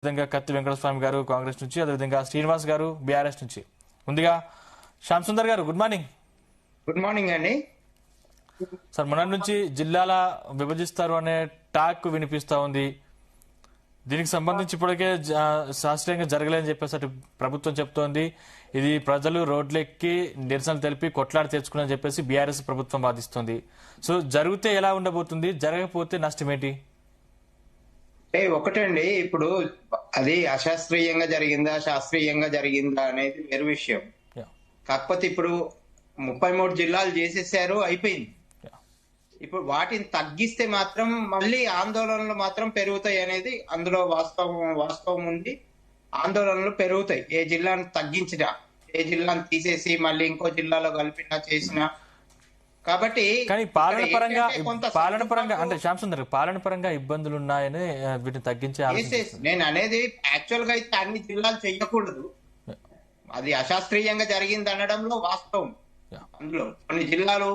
విధంగా కత్తి వెంకటస్వామి గారు కాంగ్రెస్ నుంచి, అదేవిధంగా శ్రీనివాస్ గారు బీఆర్ఎస్ నుంచి. ముందుగా శ్యామ్ సుందర్ గారు గుడ్ మార్నింగ్. గుడ్ మార్నింగ్ అండి. సార్, మొన్నటి నుంచి జిల్లాల విభజిస్తారు అనే టాక్ వినిపిస్తా ఉంది. దీనికి సంబంధించి ఇప్పటికే శాస్త్రీయంగా జరగలేదని చెప్పేసి అటు ప్రభుత్వం చెప్తోంది. ఇది ప్రజలు రోడ్లెక్కి నిరసనలు తెలిపి కొట్లాడి తెచ్చుకున్నారని చెప్పేసి బీఆర్ఎస్ ప్రభుత్వం వాదిస్తోంది. సో జరిగితే ఎలా ఉండబోతుంది, జరగకపోతే నష్టం ఏంటి? ఒకటండి, ఇప్పుడు అది అశాస్త్రీయంగా జరిగిందా శాస్త్రీయంగా జరిగిందా అనేది వేరు విషయం. కాకపోతే ఇప్పుడు 33 జిల్లాలు చేసేసారు, అయిపోయింది. ఇప్పుడు వాటిని తగ్గిస్తే మాత్రం మళ్ళీ ఆందోళనలు మాత్రం పెరుగుతాయి అనేది అందులో వాస్తవం ఉంది. ఆందోళనలు పెరుగుతాయి. ఏ జిల్లాను తగ్గించినా, ఏ జిల్లాను తీసేసి మళ్ళీ ఇంకో జిల్లాలో కలిపినా చేసినా. కాబట్టి కానీ పాలన పరంగా అంటే శ్యామ్ సుందర్, పాలన పరంగా ఇబ్బందులు ఉన్నాయని వీటిని తగ్గించే నేను అనేది యాక్చువల్ గా అయితే అన్ని జిల్లాలు చెయ్యకూడదు. అది అశాస్త్రీయంగా జరిగింది అనడంలో వాస్తవం. అందులో కొన్ని జిల్లాలు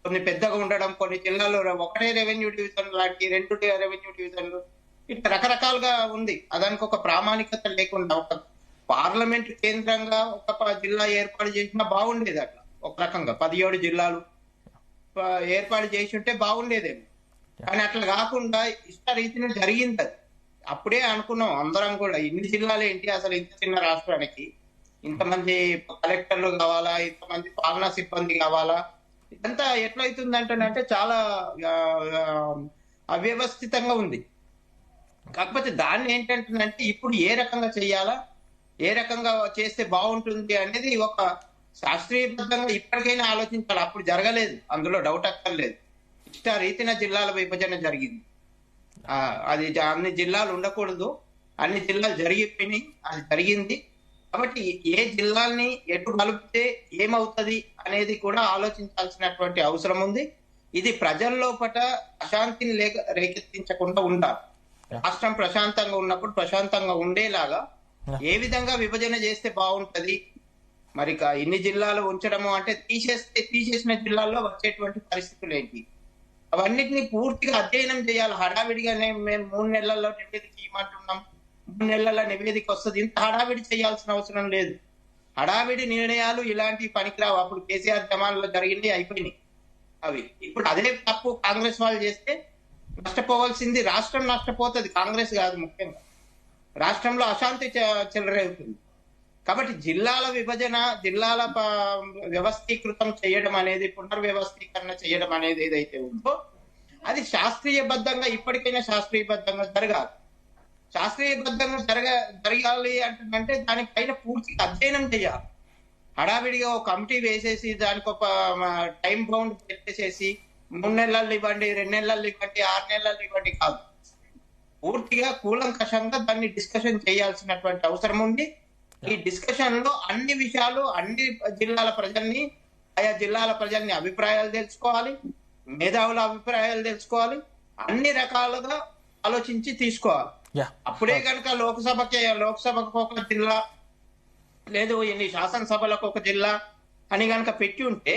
కొన్ని పెద్దగా ఉండడం, కొన్ని జిల్లాలో ఒకటే రెవెన్యూ డివిజన్ లాంటి 2 రెవెన్యూ డివిజన్లు, ఇట్లా రకరకాలుగా ఉంది. అదానికి ఒక ప్రామాణికత లేకుండా ఒక పార్లమెంట్ కేంద్రంగా ఒక జిల్లా ఏర్పాటు చేసినా బాగుండేది. అట్లా ఒక రకంగా 17 జిల్లాలు ఏర్పాటు చేసి ఉంటే బాగుండేదేమో. కానీ అట్లా కాకుండా ఇష్ట రీతిని జరిగింది. అది అప్పుడే అనుకున్నాం అందరం కూడా, ఇన్ని జిల్లాలు ఏంటి అసలు, ఇంత చిన్న రాష్ట్రానికి ఇంతమంది కలెక్టర్లు కావాలా, ఇంతమంది పాలనా సిబ్బంది కావాలా, ఇదంతా ఎట్లయితుందంటే చాలా అవ్యవస్థితంగా ఉంది. కాకపోతే దాన్ని ఏంటంటే ఇప్పుడు ఏ రకంగా చేయాలా, ఏ రకంగా చేస్తే బాగుంటుంది అనేది ఒక శాస్త్రీయబద్ధంగా ఇప్పటికైనా ఆలోచించాలి. అప్పుడు జరగలేదు, అందులో డౌట్ అక్కర్లేదు. ఇష్ట రీతిన జిల్లాల విభజన జరిగింది. అది అన్ని జిల్లాలు ఉండకూడదు, అన్ని జిల్లాలు జరిగిపోయినాయి, అది జరిగింది. కాబట్టి ఏ జిల్లాల్ని ఎటు కలిపితే ఏమవుతుంది అనేది కూడా ఆలోచించాల్సినటువంటి అవసరం ఉంది. ఇది ప్రజల్లోపట అశాంతిని రేకెత్తించకుండా ఉండాలి. రాష్ట్రం ప్రశాంతంగా ఉన్నప్పుడు ప్రశాంతంగా ఉండేలాగా ఏ విధంగా విభజన చేస్తే బాగుంటది, మరి ఇన్ని జిల్లాలు ఉంచడము అంటే తీసేసిన జిల్లాల్లో వచ్చేటువంటి పరిస్థితులు ఏంటి, అవన్నిటిని పూర్తిగా అధ్యయనం చేయాలి. హడావిడిగానే మేము 3 నెలల్లో నివేదిక ఇవ్వమంటున్నాం, 3 నెలల నివేదిక వస్తుంది, ఇంత హడావిడి చేయాల్సిన అవసరం లేదు. హడావిడి నిర్ణయాలు ఇలాంటివి పనికిరావు. అప్పుడు కేసీఆర్ జమాన్లో జరిగింది, అయిపోయినాయి అవి. ఇప్పుడు అదే తప్పు కాంగ్రెస్ వాళ్ళు చేస్తే నష్టపోవాల్సింది రాష్ట్రం నష్టపోతుంది, కాంగ్రెస్ కాదు. ముఖ్యంగా రాష్ట్రంలో అశాంతి చెలరేగుతుంది. కాబట్టి జిల్లాల విభజన, జిల్లాల వ్యవస్థీకృతం చేయడం అనేది, పునర్వ్యవస్థీకరణ చేయడం అనేది ఏదైతే ఉందో అది శాస్త్రీయబద్ధంగా ఇప్పటికైనా శాస్త్రీయబద్ధంగా జరగాలి. శాస్త్రీయబద్ధంగా జరగాలి అంటే దానిపైన పూర్తిగా అధ్యయనం చేయాలి. హడావిడిగా ఒక కమిటీ వేసేసి దానికి ఒక టైం బౌండ్ పెట్టేసేసి 3 నెలలు ఇవ్వండి, 2 నెలలు ఇవ్వండి, 6 నెలలు ఇవ్వండి కాదు. పూర్తిగా కూలంకషంగా దాన్ని డిస్కషన్ చేయాల్సినటువంటి అవసరం ఉంది. ఈ డిస్కషన్ లో అన్ని విషయాలు, అన్ని జిల్లాల ప్రజల్ని, ఆయా జిల్లాల ప్రజల్ని అభిప్రాయాలు తెలుసుకోవాలి, మేధావుల అభిప్రాయాలు తెలుసుకోవాలి, అన్ని రకాలుగా ఆలోచించి తీసుకోవాలి. అప్పుడే కనుక లోక్సభకు ఒక జిల్లా లేదు, ఎన్ని శాసనసభలకు ఒక జిల్లా అని కనుక పెట్టి ఉంటే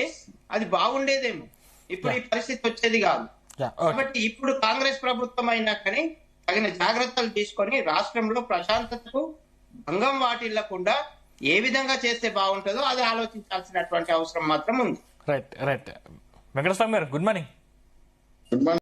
అది బాగుండేదేమో. ఇప్పుడు ఈ పరిస్థితి వచ్చేది కాదు. కాబట్టి ఇప్పుడు కాంగ్రెస్ ప్రభుత్వం అయినా కానీ తగిన జాగ్రత్తలు తీసుకొని రాష్ట్రంలో ప్రశాంతతకు భంగం వాటిల్లకుండా ఏ విధంగా చేస్తే బాగుంటుందో అది ఆలోచించాల్సినటువంటి అవసరం మాత్రం ఉంది. రైట్. వెంకటస్వామి గారు గుడ్ మార్నింగ్.